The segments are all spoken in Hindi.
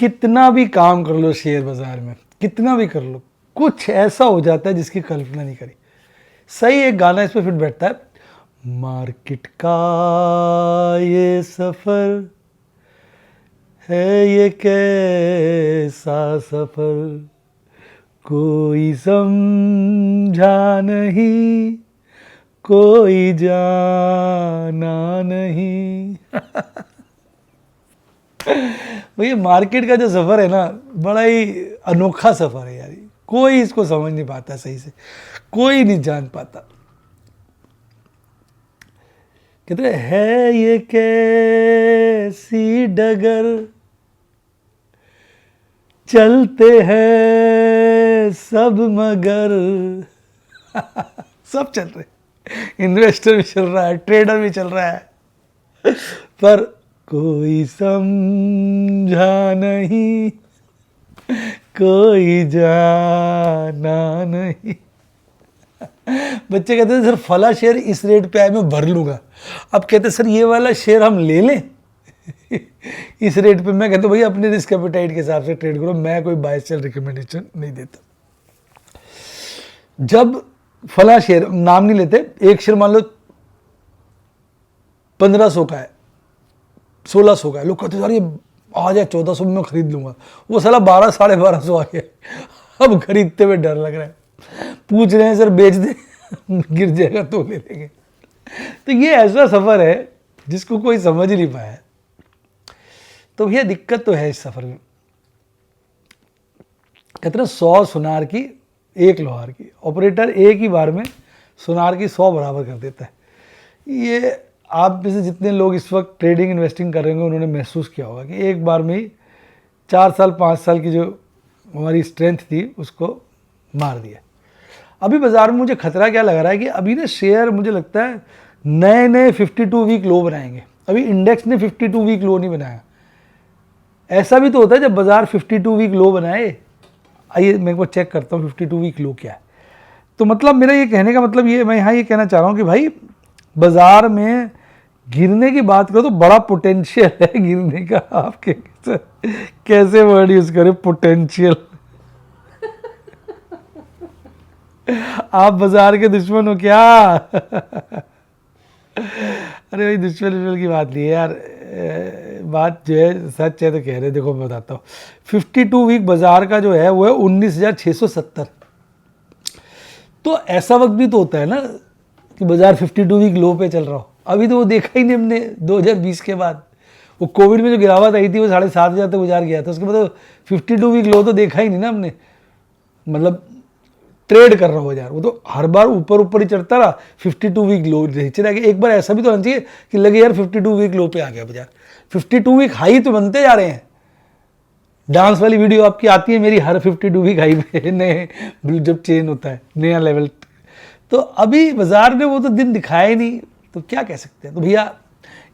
कितना भी काम कर लो शेयर बाजार में, कितना भी कर लो, कुछ ऐसा हो जाता है जिसकी कल्पना नहीं करी। सही एक गाना इस पे फिट बैठता है, मार्केट का ये सफर है ये कैसा सफर, कोई समझा नहीं, कोई जाना नहीं। भैया मार्केट का जो सफ़र है ना, बड़ा ही अनोखा सफ़र है यार। कोई इसको समझ नहीं पाता सही से, कोई नहीं जान पाता। कहते है ये कैसी डगर, चलते हैं सब मगर। सब चल रहे, इन्वेस्टर भी चल रहा है, ट्रेडर भी चल रहा है, पर कोई समझा नहीं, कोई जाना नहीं। बच्चे कहते हैं सर फला शेयर इस रेट पे आए मैं भर लूंगा। अब कहते सर ये वाला शेयर हम ले लें इस रेट पे। मैं कहता हूँ भैया अपने रिस्क एपेटाइट के हिसाब से ट्रेड करो, मैं कोई बाय सेल रिकमेंडेशन नहीं देता। जब फला शेयर, नाम नहीं लेते, एक शेयर मान लो 1500 का है, 1600 का है, लोग कहते यार ये आ जाए 1400 में मैं खरीद लूंगा, वो साला 12 साढ़े 1200 आ गया। अब खरीदते हुए डर लग रहा है, पूछ रहे हैं सर बेच दे गिर जाएगा तो ले लेंगे। तो ये ऐसा सफर है जिसको कोई समझ ही नहीं पाया। तो भैया दिक्कत तो है इस सफर में। कहते हैं 100 सुनार की 1 लोहार की, ऑपरेटर एक ही बार में सुनार की 100 बराबर कर देता है। ये आप में से जितने लोग इस वक्त ट्रेडिंग इन्वेस्टिंग कर रहे होंगे उन्होंने महसूस किया होगा कि एक बार में ही 4 साल 5 साल की जो हमारी स्ट्रेंथ थी उसको मार दिया। अभी बाजार में मुझे खतरा क्या लग रहा है कि अभी ना शेयर मुझे लगता है नए नए 52 वीक लो बनाएंगे। अभी इंडेक्स ने 52 वीक लो नहीं बनाया। ऐसा भी तो होता है जब बाजार 52 वीक लो बनाए। आइए मैं एक बार चेक करता हूँ 52 वीक लो क्या है। तो मतलब मेरा ये कहने का मतलब ये, मैं यहाँ ये कहना चाह रहा हूँ कि भाई बाजार में गिरने की बात करो तो बड़ा पोटेंशियल है गिरने का। आपके कैसे वर्ड यूज करें, पोटेंशियल। आप बाजार के दुश्मन हो क्या? अरे भाई दुश्मन की बात नहीं है यार, बात जो है सच है तो कह रहे। देखो मैं बताता हूँ 52 वीक बाजार का जो है वो है 19,670। तो ऐसा वक्त भी तो होता है ना कि बाजार 52 वीक लो पे चल रहा हो। अभी तो वो देखा ही नहीं हमने 2020 के बाद। वो कोविड में जो गिरावट आई थी वो 7,500 तक बाजार गया था, उसके बाद तो 52 वीक लो तो देखा ही नहीं ना हमने। मतलब ट्रेड कर रहा हो बाजार, वो तो हर बार ऊपर ऊपर ही चढ़ता रहा, 52 वीक लो नीचे रह गया। एक बार ऐसा भी तो होना चाहिए कि लगे यार 52 वीक लो पे आ गया बाजार। 52 वीक हाई तो बनते जा रहे हैं। डांस वाली वीडियो आपकी आती है मेरी हर 52 वीक हाई पे, नए जब चेन होता है नया लेवल। तो अभी बाजार ने वो तो दिन दिखाया ही नहीं, तो क्या कह सकते हैं। तो भैया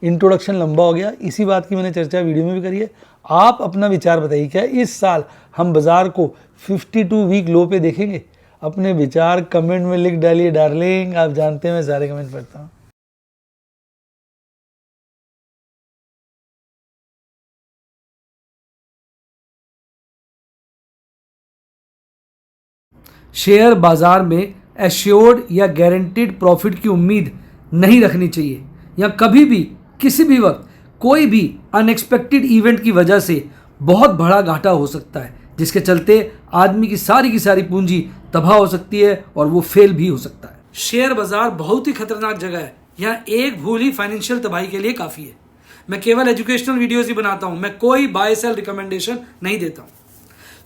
इंट्रोडक्शन लंबा हो गया, इसी बात की मैंने चर्चा वीडियो में भी करी है। आप अपना विचार बताइए, क्या इस साल हम बाजार को 52 वीक लो पे देखेंगे? अपने विचार कमेंट में लिख डालिए डार्लिंग। आप जानते हैं मैं सारे कमेंट पढ़ता हूँ। शेयर बाजार में एश्योर्ड या गारंटीड प्रॉफिट की उम्मीद नहीं रखनी चाहिए, या कभी भी किसी भी वक्त कोई भी अनएक्सपेक्टेड इवेंट की वजह से बहुत बड़ा घाटा हो सकता है, जिसके चलते आदमी की सारी पूंजी तबाह हो सकती है और वो फेल भी हो सकता है। शेयर बाजार बहुत ही खतरनाक जगह है, यहाँ एक भूल ही फाइनेंशियल तबाही के लिए काफ़ी है। मैं केवल एजुकेशनल वीडियोस ही बनाता हूँ, मैं कोई बाय सेल रिकमेंडेशन नहीं देता हूँ।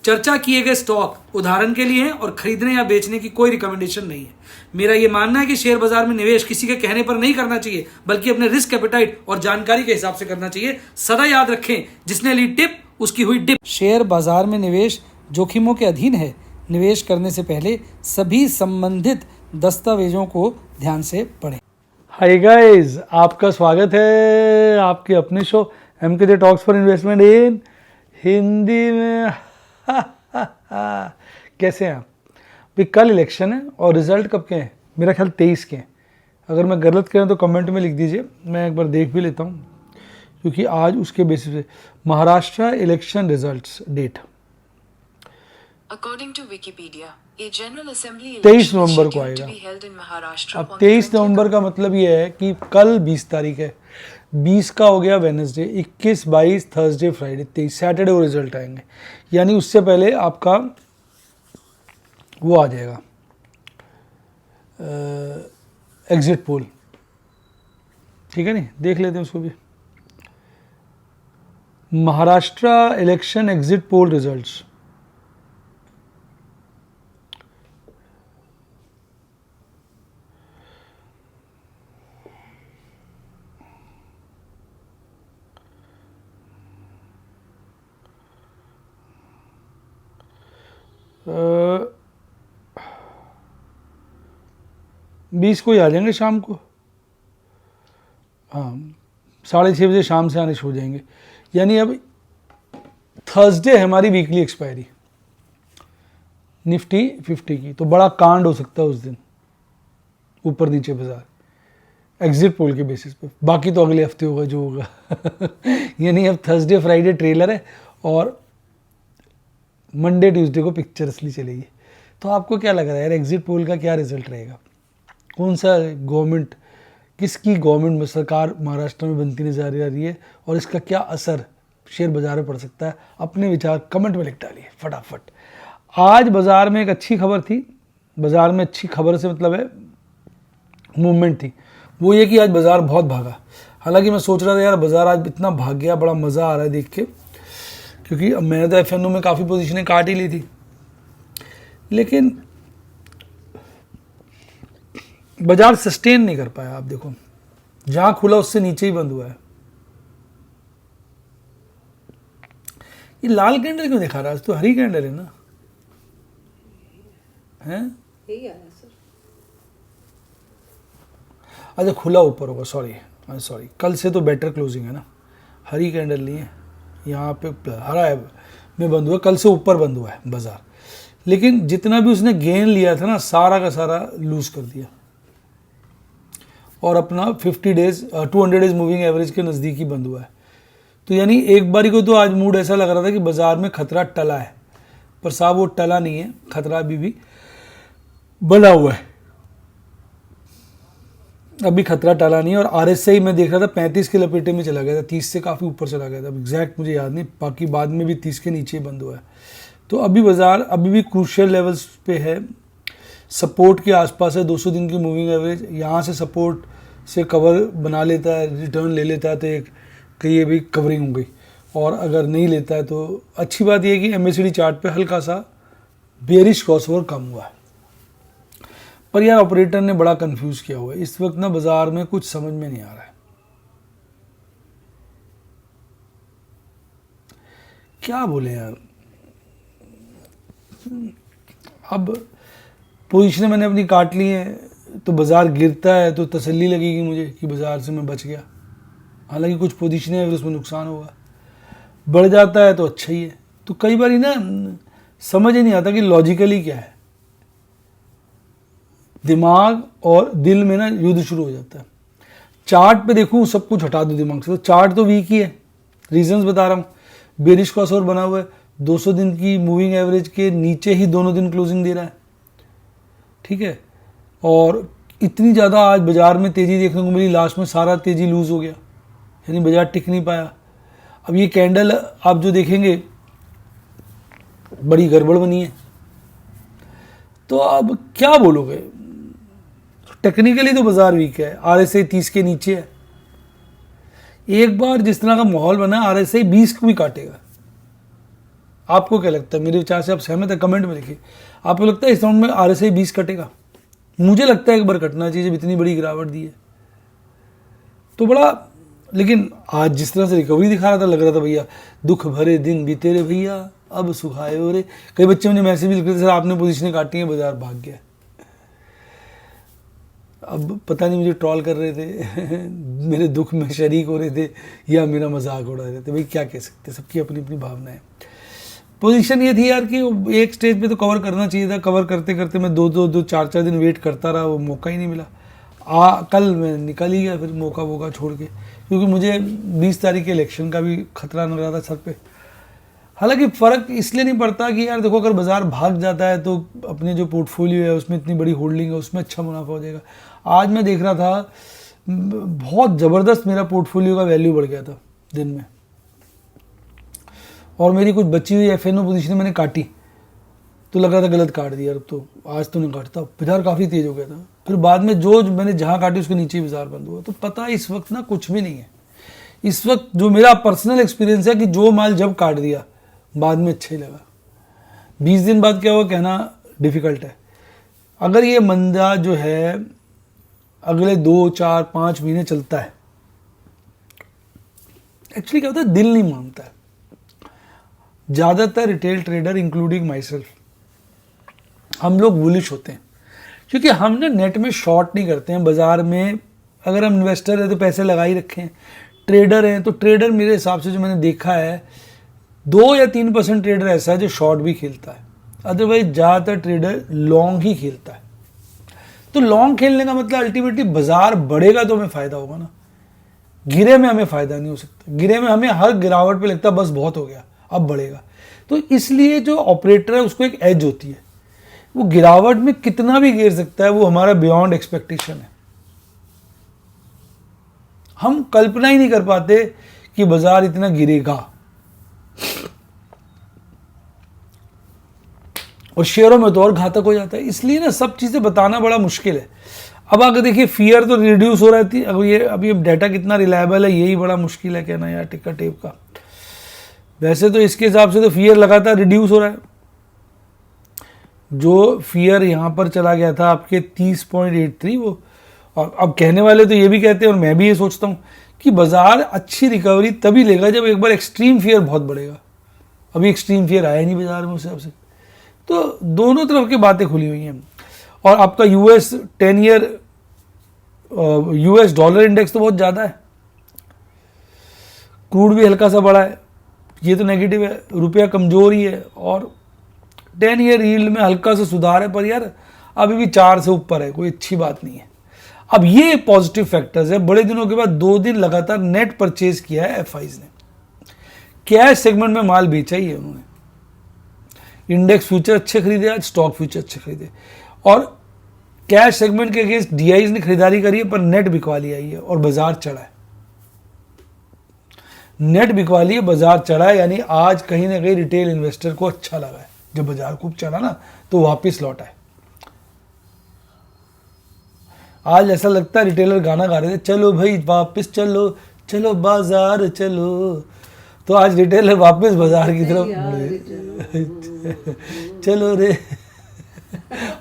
चर्चा किए गए स्टॉक उदाहरण के लिए हैं और खरीदने या बेचने की कोई रिकमेंडेशन नहीं है। मेरा यह मानना है कि शेयर बाजार में निवेश किसी के कहने पर नहीं करना चाहिए, बल्कि अपने रिस्क एपेटाइट और जानकारी के हिसाब से करना चाहिए। सदा याद रखें, जिसने ली टिप उसकी हुई डिप। शेयर बाजार में निवेश जोखिमों के अधीन है। निवेश करने से पहले सभी संबंधित दस्तावेजों को ध्यान से पढ़ें। हाय गाइस, आपका स्वागत है आपके अपने show MKJ talks for investment इन हिंदी में। कैसे हैं आप भाई? कल इलेक्शन है और रिजल्ट कब के हैं? मेरा ख्याल 23 के हैं। अगर मैं गलत करें तो कमेंट में लिख दीजिए, मैं एक बार देख भी लेता हूँ। क्योंकि आज उसके बेसिस पे Maharashtra election results date According to Wikipedia, a General Assembly 23 election is नवंबर को scheduled आएगा। to be held in Maharashtra अब on 23 the 20th नवंबर का मतलब ये है कि कल 20 तारीख है, 20 का हो गया वेनसडे, 21, 22 थर्सडे, फ्राइडे, 23 सैटरडे को रिजल्ट आएंगे। यानी उससे पहले आपका वो आ जाएगा एग्जिट पोल, ठीक है नहीं, देख लेते हैं उसको भी। Maharashtra election exit poll results, uh, 20 को ही आ जाएंगे शाम को, हाँ 6:30 बजे शाम से आने शुरू हो जाएंगे। यानी अब थर्सडे है हमारी वीकली एक्सपायरी निफ्टी 50 की, तो बड़ा कांड हो सकता है उस दिन, ऊपर नीचे बाजार एग्जिट पोल के बेसिस पे। बाकी तो अगले हफ्ते होगा जो होगा यानी अब थर्सडे फ्राइडे ट्रेलर है और मंडे ट्यूसडे को पिक्चर असली चलेगी। तो आपको क्या लग रहा है यार, एग्जिट पोल का क्या रिजल्ट रहेगा, कौन सा गवर्नमेंट, किसकी गवर्नमेंट में सरकार महाराष्ट्र में बनती नजर आ रही है और इसका क्या असर शेयर बाजार में पड़ सकता है? अपने विचार कमेंट में लिख डालिए फटाफट। आज बाजार में एक अच्छी खबर थी, बाजार में अच्छी खबर से मतलब है मूवमेंट थी, वो ये कि आज बाजार बहुत भागा। हालांकि मैं सोच रहा था यार बाजार आज इतना भाग गया, बड़ा मज़ा आ रहा है देख के, क्योंकि अब मैंने तो एफएनओ में काफ़ी पोजीशनें काट ही ली थी, लेकिन बाजार सस्टेन नहीं कर पाया। आप देखो जहां खुला उससे नीचे ही बंद हुआ है। ये लाल कैंडल क्यों दिखा रहा है? आज तो हरी कैंडल है ना, हैं? यही आया सर। अच्छा खुला ऊपर होगा, सॉरी कल से तो बेटर क्लोजिंग है ना, हरी कैंडल नहीं है, यहाँ पे हरा है में बंद हुआ, कल से ऊपर बंद हुआ है बाजार। लेकिन जितना भी उसने गेन लिया था ना, सारा का सारा लूज कर दिया और अपना 50 डेज 200 डेज मूविंग एवरेज के नज़दीक ही बंद हुआ है। तो यानी एक बारी को तो आज मूड ऐसा लग रहा था कि बाजार में खतरा टला है, पर साहब वो टला नहीं है, खतरा अभी भी बना हुआ है, अभी खतरा टला नहीं है। और आरएसआई मैं देख रहा था 35 के लपेटे में चला गया था, 30 से काफ़ी ऊपर चला गया था, एग्जैक्ट मुझे याद नहीं, बाकी बाद में भी 30 के नीचे बंद हुआ है। तो अभी बाजार अभी भी क्रूशियल लेवल्स पे है, सपोर्ट के आसपास है। 200 दिन की मूविंग एवरेज यहाँ से सपोर्ट से कवर बना लेता है, रिटर्न ले लेता है तो एक कहीं ये भी कवरिंग हो गई, और अगर नहीं लेता है तो अच्छी बात यह है कि एमएसीडी चार्ट पे हल्का सा बेयरिश क्रॉसओवर कम हुआ है। पर यार ऑपरेटर ने बड़ा कंफ्यूज किया हुआ है इस वक्त ना, बाजार में कुछ समझ में नहीं आ रहा है, क्या बोले यार। अब पोजीशनें मैंने अपनी काट ली हैं, तो बाजार गिरता है तो तसल्ली लगेगी मुझे कि बाजार से मैं बच गया। हालांकि कुछ पोजीशनें हैं उसमें नुकसान होगा, बढ़ जाता है तो अच्छा ही है। तो कई बार ना समझ ही नहीं आता कि लॉजिकली क्या है, दिमाग और दिल में ना युद्ध शुरू हो जाता है। चार्ट पे देखूं सब कुछ हटा दो दिमाग से, तो चार्ट तो वीक ही है, रीजंस बता रहा हूँ। बेरिश क्रॉसओवर बना हुआ है, 200 दिन की मूविंग एवरेज के नीचे ही दोनों दिन क्लोजिंग दे रहा है, ठीक है। और इतनी ज़्यादा आज बाजार में तेज़ी देखने को मिली, लास्ट में सारा तेज़ी लूज़ हो गया, यानी बाजार टिक नहीं पाया। अब ये कैंडल आप जो देखेंगे बड़ी गड़बड़ बनी है, तो अब क्या बोलोगे, टेक्निकली तो बाजार वीक है, आरएसआई 30 के नीचे है। एक बार जिस तरह का माहौल बना, आरएसआई 20 को भी काटेगा। आपको क्या लगता है, मेरे विचार से आप सहमत है? कमेंट में लिखिए, आपको लगता है इस राउंड में आरएसआई 20 कटेगा? मुझे लगता है एक बार कटना चाहिए, जब इतनी बड़ी गिरावट दी है तो बड़ा। लेकिन आज जिस तरह से रिकवरी दिखा रहा था, लग रहा था भैया दुख भरे दिन बीते रे भैया, अब सुखाए हो रे। कई बच्चे मुझे मैसेज भी लिख रहे थे, सर आपने पोजीशनें काटी हैं, बाजार भाग गया। अब पता नहीं मुझे ट्रॉल कर रहे थे मेरे दुख में शरीक हो रहे थे या मेरा मजाक उड़ा रहे थे, भाई क्या कह सकते, सबकी अपनी अपनी भावना है। पोजीशन ये थी यार कि एक स्टेज पे तो कवर करना चाहिए था, कवर करते करते मैं दो चार दिन वेट करता रहा, वो मौका ही नहीं मिला। कल मैं निकल ही गया फिर मौका वोका छोड़ के, क्योंकि मुझे 20 तारीख के इलेक्शन का भी खतरा लग रहा था सर पे। हालांकि फ़र्क इसलिए नहीं पड़ता कि यार देखो, अगर बाज़ार भाग जाता है तो अपने जो पोर्टफोलियो है उसमें इतनी बड़ी होल्डिंग है उसमें अच्छा मुनाफा हो जाएगा। आज मैं देख रहा था बहुत ज़बरदस्त मेरा पोर्टफोलियो का वैल्यू बढ़ गया था दिन में, और मेरी कुछ बची हुई FNO पोजीशन मैंने काटी तो लग रहा था गलत काट दिया, अब तो आज तो नहीं काटता, बाजार काफ़ी तेज हो गया था। फिर बाद में जो मैंने जहाँ काटी उसके नीचे ही बाजार बंद हुआ। तो पता है इस वक्त ना कुछ भी नहीं है। इस वक्त जो मेरा पर्सनल एक्सपीरियंस है कि जो माल जब काट दिया बाद में अच्छा ही लगा, 20 दिन बाद क्या हुआ कहना डिफ़िकल्ट है। अगर ये मंदा जो है अगले 2, 4, 5 महीने चलता है, एक्चुअली क्या होता है दिल नहीं मानता है। ज़्यादातर retail trader including my self, हम लोग बुलिश होते हैं क्योंकि हम ना नेट में शॉर्ट नहीं करते हैं। बाज़ार में अगर हम इन्वेस्टर हैं तो पैसे लगा ही रखे हैं, ट्रेडर हैं तो ट्रेडर मेरे हिसाब से जो मैंने देखा है 2 या 3% ट्रेडर ऐसा है जो शॉर्ट भी खेलता है, अदरवाइज ज़्यादातर ट्रेडर लॉन्ग ही खेलता है। तो लॉन्ग खेलने का मतलब अल्टीमेटली बाज़ार बढ़ेगा तो हमें फ़ायदा होगा ना, गिरे में हमें फ़ायदा नहीं हो सकता। गिरे में हमें हर गिरावट पे लगता है बस बहुत हो गया अब बढ़ेगा। तो इसलिए जो ऑपरेटर है उसको एक एज होती है, वो गिरावट में कितना भी गिर सकता है, वो हमारा बियॉन्ड एक्सपेक्टेशन है। हम कल्पना ही नहीं कर पाते कि बाजार इतना गिरेगा, और शेयरों में तो और घातक हो जाता है। इसलिए ना सब चीज़ें बताना बड़ा मुश्किल है। अब अगर देखिए फियर तो रिड्यूस हो रही थी, अब ये डाटा कितना रिलायबल है यही बड़ा मुश्किल है कहना यार टिक्का टेप का। वैसे तो इसके हिसाब से तो फियर लगातार रिड्यूस हो रहा है। जो फियर यहाँ पर चला गया था आपके 30.83, वो और अब कहने वाले तो ये भी कहते हैं और मैं भी ये सोचता हूँ कि बाजार अच्छी रिकवरी तभी लेगा जब एक बार एक्सट्रीम फियर बहुत बढ़ेगा। अभी एक्सट्रीम फियर आया नहीं बाजार में उस हिसाब से। तो दोनों तरफ की बातें खुली हुई हैं। और आपका US 10 year US dollar index तो बहुत ज़्यादा है, क्रूड भी हल्का सा बढ़ा है, ये तो नेगेटिव है, रुपया कमज़ोर ही है, और 10 ईयर यील्ड में हल्का सा सुधार है, पर यार अभी भी 4 से ऊपर है, कोई अच्छी बात नहीं है। अब ये पॉजिटिव फैक्टर्स है। बड़े दिनों के बाद 2 दिन लगातार नेट परचेज किया है FIs ने, कैश सेगमेंट में माल बेचा ही है उन्होंने। इंडेक्स फ्यूचर अच्छे खरीदे, आज स्टॉक फ्यूचर अच्छे खरीदे, और कैश सेगमेंट के अगेंस्ट DIs ने खरीदारी करी है, पर नेट बिकवाली आई है और बाजार चढ़ा है। नेट बिकवाली है, बाजार चढ़ा है, यानी आज कहीं ना कहीं रिटेल इन्वेस्टर को अच्छा लगा है। जब बाजार खूब चला ना तो वापस लौटा है। आज ऐसा लगता है रिटेलर गाना गा रहे थे, चलो भाई वापस चलो, चलो बाजार चलो, तो आज रिटेलर वापस बाजार की तरफ चलो रे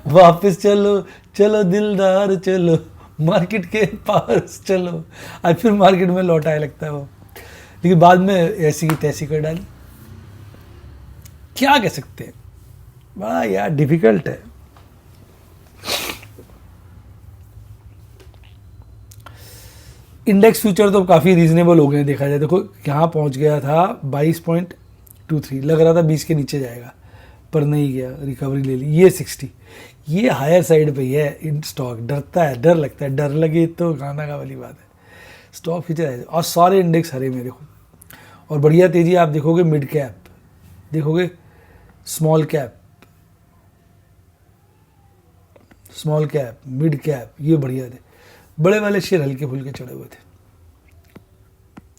वापस चलो, चलो दिलदार चलो, मार्केट के पास चलो। आज फिर मार्केट में लौटाए लगता है वो, लेकिन बाद में ऐसी की तैसी कर डाली। क्या कह सकते हैं, बड़ा यार डिफिकल्ट है। इंडेक्स फ्यूचर तो काफ़ी रीजनेबल हो गए देखा जाए। देखो यहाँ पहुँच गया था 22.23, लग रहा था 20 के नीचे जाएगा पर नहीं गया, रिकवरी ले ली। ये 60, ये हायर साइड पे ही है। इन स्टॉक डरता है, डर लगता है, डर लगे तो गाना का वाली बात है। स्टॉक फ्यूचर है और सारे इंडेक्स हरे मेरे को, और बढ़िया तेज़ी आप देखोगे मिड कैप, देखोगे small cap, small cap, mid cap, ये बढ़िया थे। बड़े वाले शेयर हल्के फुल्के चढ़े हुए थे,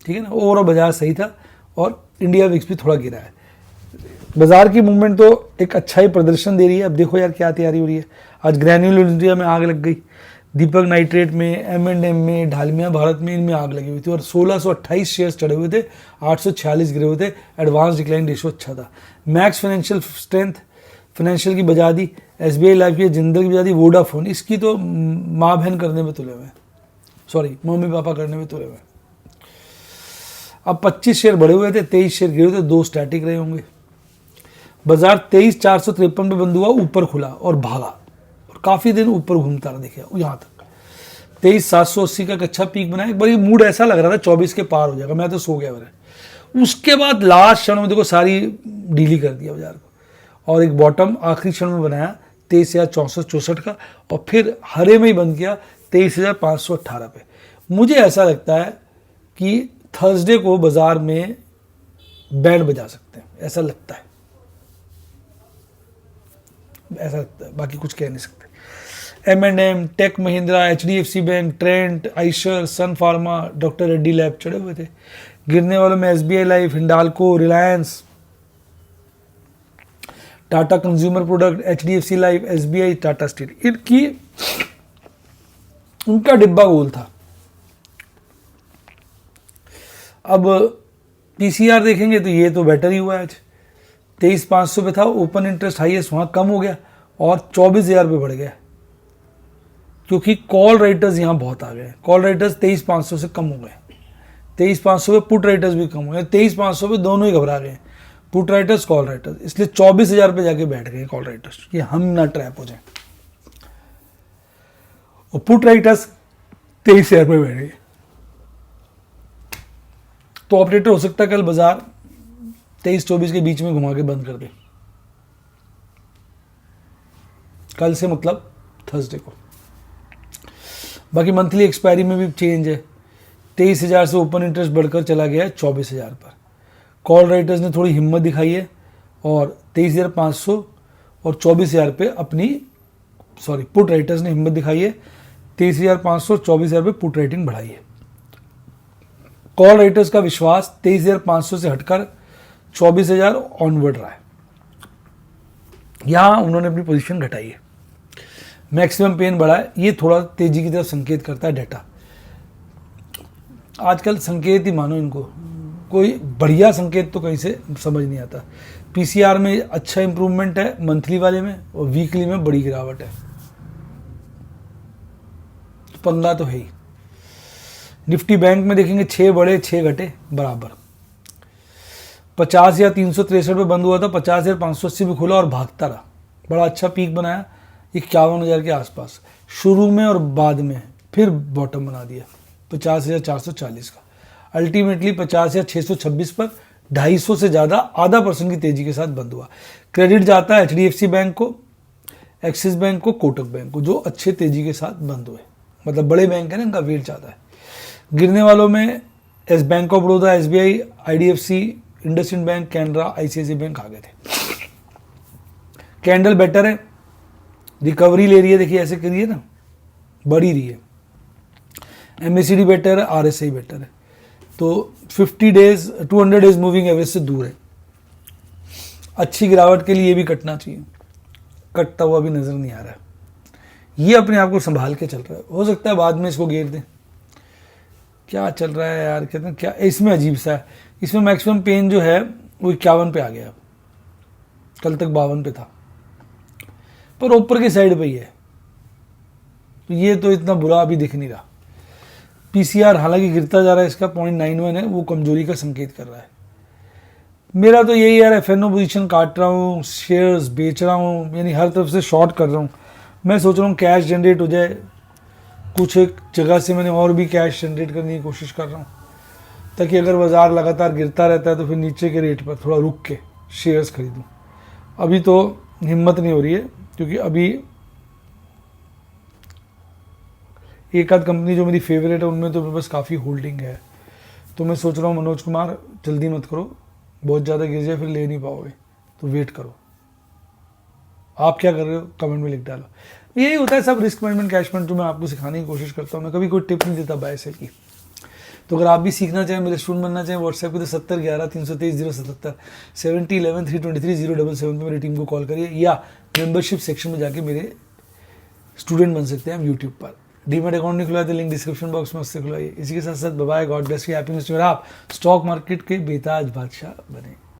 ठीक है ना। ओवरऑल बाजार सही था और इंडिया विक्स भी थोड़ा गिरा है। बाजार की मूवमेंट तो एक अच्छा ही प्रदर्शन दे रही है। अब देखो यार क्या तैयारी हो रही है। आज ग्रैन्युलर इंडिया में आग लग गई, दीपक नाइट्रेट में, M&M में, ढालमिया भारत में, इनमें आग लगी हुई थी और 1628 शेयर्स चढ़े हुए थे, 846 गिरे हुए थे। एडवांस डिक्लाइन रेशो अच्छा था। मैक्स फाइनेंशियल स्ट्रेंथ फाइनेंशियल की बजा दी, SBI लाइफ की, जिंदल की बजा दी, वोडाफोन, इसकी तो माँ बहन करने में तुले हुए हैं, सॉरी मम्मी पापा करने में तुले हुए हैं। अब 25 शेयर बढ़े हुए थे, 23 शेयर गिरे हुए थे, 2 स्टैटिक रहे होंगे। बाजार 23,453 पे बंद हुआ, ऊपर खुला और भागा और काफ़ी दिन ऊपर घूमता रहा, देखिए यहाँ तक 23,780 का एक अच्छा पीक बनाया। एक बार मूड ऐसा लग रहा था 24 के पार हो जाएगा, मैं तो सो गया मेरे। उसके बाद लास्ट क्षण में देखो सारी डीली कर दिया बाजार को, और एक बॉटम आखिरी क्षण में बनाया 23,464 का, और फिर हरे में ही बंद किया 23,518 पे। मुझे ऐसा लगता है कि थर्सडे को बाजार में बैंड बजा सकते हैं, ऐसा लगता है, बाकी कुछ कह नहीं सकते। M&M, tech Mahindra, HDFC bank, Trent, Eicher, sun pharma, doctor Reddy lab चढ़े हुए थे। गिरने वालों में SBI life, Hindalco, Reliance, Tata consumer product, HDFC life, SBI, Tata steel, उनका डिब्बा गोल था। अब PCR देखेंगे तो ये तो बेटर ही हुआ है। आज 23,500 पे था, ओपन इंटरेस्ट हाईएस्ट वहाँ कम हो गया और 24,000 पे बढ़ गया, क्योंकि कॉल राइटर्स यहाँ बहुत आ गए। कॉल राइटर्स 23,500 से कम हो गए, 23,500 पे पुट राइटर्स भी कम हो गए, 23,500 पे दोनों ही घबरा गए, पुट राइटर्स कॉल राइटर्स, इसलिए 24,000 पे जाके बैठ गए कॉल राइटर्स कि हम ना ट्रैप हो जाए, और पुट राइटर्स 23,000 पे बैठ गए। तो ऑपरेटर हो सकता है कल बाजार 23-24 के बीच में घुमा के बंद कर दे, कल से मतलब थर्सडे को। बाकी मंथली एक्सपायरी में भी चेंज है, 23,000 से ओपन इंटरेस्ट बढ़कर चला गया है 24,000 पर। कॉल राइटर्स ने थोड़ी हिम्मत दिखाई है और 23,500 और 24,000 पे पुट राइटर्स ने हिम्मत दिखाई है, 23,500 और 24,000 पे पुट राइटिंग बढ़ाई है। कॉल राइटर्स का विश्वास 23,500 से हटकर 24,000 ऑनवर्ड रहा है, यहां उन्होंने अपनी पोजीशन घटाई है, मैक्सिमम पेन बढ़ा है, ये थोड़ा तेजी की तरफ संकेत करता है डाटा। आजकल संकेत ही मानो इनको, कोई बढ़िया संकेत तो कहीं से समझ नहीं आता। PCR में अच्छा इंप्रूवमेंट है मंथली वाले में, और वीकली में बड़ी गिरावट है, 15 तो है ही। निफ्टी बैंक में देखेंगे 6 बढ़े 6 घटे बराबर, 50,363 पे बंद हुआ था, 50,580 पे खुला और भागता रहा, बड़ा अच्छा पीक बनाया 51,000 के आसपास शुरू में, और बाद में फिर बॉटम बना दिया 50,440 का। अल्टीमेटली 50,626 पर 250 से ज़्यादा, आधा % की तेजी के साथ बंद हुआ। क्रेडिट जाता है HDFC बैंक को, एक्सिस बैंक को, कोटक बैंक को, जो अच्छे तेजी के साथ बंद हुए, मतलब बड़े बैंक है ना, इनका वेट ज़्यादा है। गिरने वालों में bank of Baroda, SBI, IDFC, IndusInd bank, Canara, ICICI bank आ गए थे। कैंडल बेटर है, रिकवरी ले रही है, देखिए ऐसे करिए ना, बढ़ी रही है। MACD बेटर है, RSI बेटर है, तो 200 डेज मूविंग एवरेज से दूर है। अच्छी गिरावट के लिए ये भी कटना चाहिए, कटता हुआ भी नजर नहीं आ रहा है, ये अपने आप को संभाल के चल रहा है, हो सकता है बाद में इसको घेर दें। क्या चल रहा है यार, कहते हैं क्या इसमें अजीब सा है, इसमें मैक्सिमम पेन जो है वो 51 पे आ गया, कल तक 52 पे था, पर ऊपर की साइड पे ही है, तो ये तो इतना बुरा अभी दिख नहीं रहा। PCR हालांकि गिरता जा रहा है, इसका 0.91 है, वो कमजोरी का संकेत कर रहा है। मेरा तो यही यार, FNO पोजीशन काट रहा हूँ, शेयर्स बेच रहा हूँ, यानी हर तरफ से शॉर्ट कर रहा हूँ। मैं सोच रहा हूँ कैश जनरेट हो जाए, कुछ एक जगह से मैंने और भी कैश जनरेट करने की कोशिश कर रहा हूँ, ताकि अगर बाज़ार लगातार गिरता रहता है तो फिर नीचे के रेट पर थोड़ा रुक के शेयर्स खरीदूँ। अभी तो हिम्मत नहीं हो रही है, क्योंकि अभी एक आध कंपनी जो मेरी फेवरेट है उनमें तो मेरे पास काफ़ी होल्डिंग है, तो मैं सोच रहा हूँ मनोज कुमार जल्दी मत करो, बहुत ज़्यादा गिर जाए फिर ले नहीं पाओगे, तो वेट करो। आप क्या कर रहे हो कमेंट में लिख डालो। यही होता है सब रिस्क मैनेजमेंट, कैश मैनेजमेंट जो मैं आपको सिखाने की कोशिश करता हूँ, मैं कभी कोई टिप नहीं देता बाय सेल की। तो अगर आप भी सीखना चाहें, मेरे स्टूडेंट बनना चाहें, व्हाट्सएप पे तो 7011-323-077 7011-323-077 पे मेरी टीम को कॉल करिए, या मेंबरशिप सेक्शन में जाके मेरे स्टूडेंट बन सकते हैं हम यूट्यूब पर। डीमेट अकाउंट नहीं खुलाया तो लिंक डिस्क्रिप्शन बॉक्स में उससे खुलवाइए। इसी के साथ साथ bye, God bless you, happiness too, आप स्टॉक मार्केट के बेताज बादशाह बने।